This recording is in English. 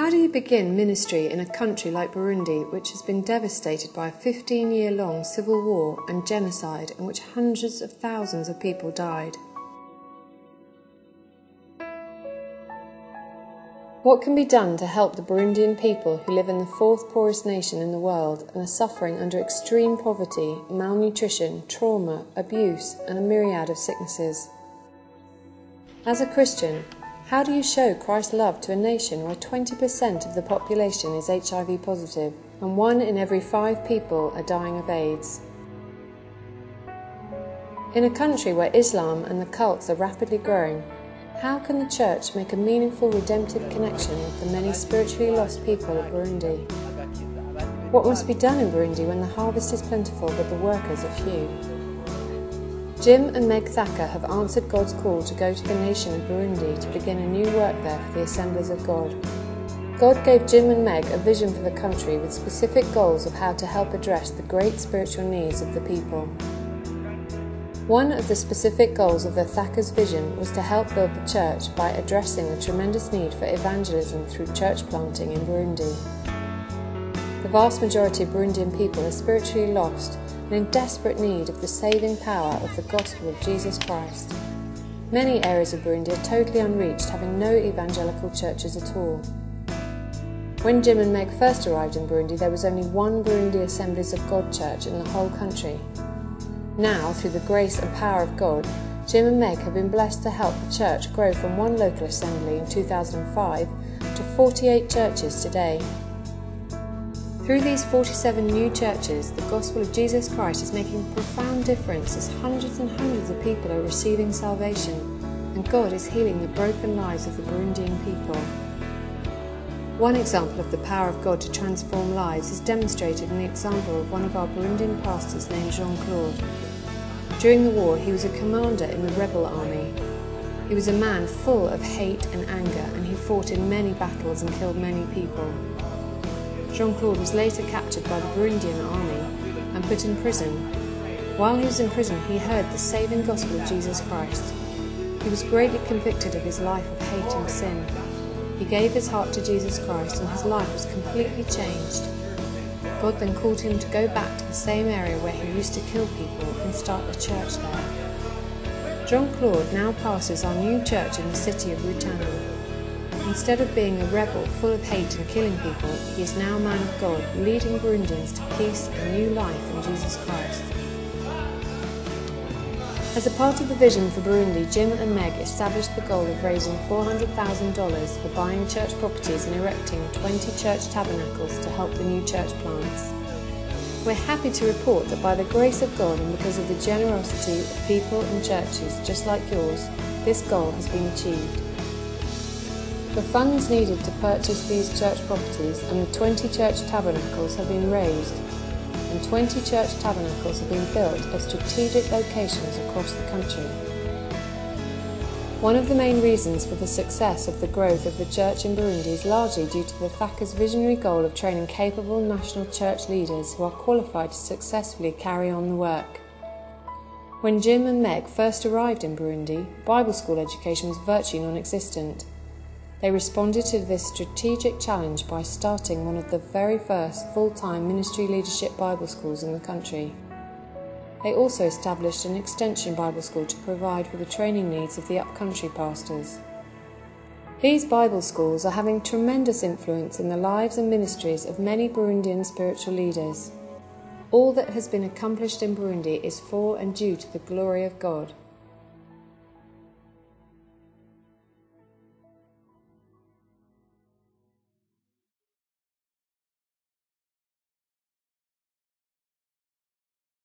How do you begin ministry in a country like Burundi, which has been devastated by a 15-year-long civil war and genocide in which hundreds of thousands of people died? What can be done to help the Burundian people who live in the fourth poorest nation in the world and are suffering under extreme poverty, malnutrition, trauma, abuse, and a myriad of sicknesses? As a Christian, how do you show Christ's love to a nation where 20% of the population is HIV positive and 1 in every 5 people are dying of AIDS? In a country where Islam and the cults are rapidly growing, how can the church make a meaningful redemptive connection with the many spiritually lost people of Burundi? What must be done in Burundi when the harvest is plentiful but the workers are few? Jim and Meg Thacker have answered God's call to go to the nation of Burundi to begin a new work there for the Assemblies of God. God gave Jim and Meg a vision for the country with specific goals of how to help address the great spiritual needs of the people. One of the specific goals of the Thacker's vision was to help build the church by addressing the tremendous need for evangelism through church planting in Burundi. The vast majority of Burundian people are spiritually lost and in desperate need of the saving power of the gospel of Jesus Christ. Many areas of Burundi are totally unreached, having no evangelical churches at all. When Jim and Meg first arrived in Burundi, there was only one Burundi Assemblies of God church in the whole country. Now, through the grace and power of God, Jim and Meg have been blessed to help the church grow from one local assembly in 2005 to 48 churches today. Through these 47 new churches, the gospel of Jesus Christ is making a profound difference as hundreds and hundreds of people are receiving salvation, and God is healing the broken lives of the Burundian people. One example of the power of God to transform lives is demonstrated in the example of one of our Burundian pastors named Jean-Claude. During the war, he was a commander in the rebel army. He was a man full of hate and anger, and he fought in many battles and killed many people. Jean-Claude was later captured by the Burundian army and put in prison. While he was in prison, he heard the saving gospel of Jesus Christ. He was greatly convicted of his life of hate and sin. He gave his heart to Jesus Christ and his life was completely changed. God then called him to go back to the same area where he used to kill people and start a church there. Jean-Claude now pastors our new church in the city of Rutana. Instead of being a rebel full of hate and killing people, he is now a man of God, leading Burundians to peace and new life in Jesus Christ. As a part of the vision for Burundi, Jim and Meg established the goal of raising $400,000 for buying church properties and erecting 20 church tabernacles to help the new church plants. We're happy to report that by the grace of God and because of the generosity of people and churches just like yours, this goal has been achieved. The funds needed to purchase these church properties and the 20 church tabernacles have been raised, and 20 church tabernacles have been built at strategic locations across the country. One of the main reasons for the success of the growth of the church in Burundi is largely due to the Thacker's visionary goal of training capable national church leaders who are qualified to successfully carry on the work. When Jim and Meg first arrived in Burundi, Bible school education was virtually non-existent. They responded to this strategic challenge by starting one of the very first full-time ministry leadership Bible schools in the country. They also established an extension Bible school to provide for the training needs of the up-country pastors. These Bible schools are having tremendous influence in the lives and ministries of many Burundian spiritual leaders. All that has been accomplished in Burundi is for and due to the glory of God.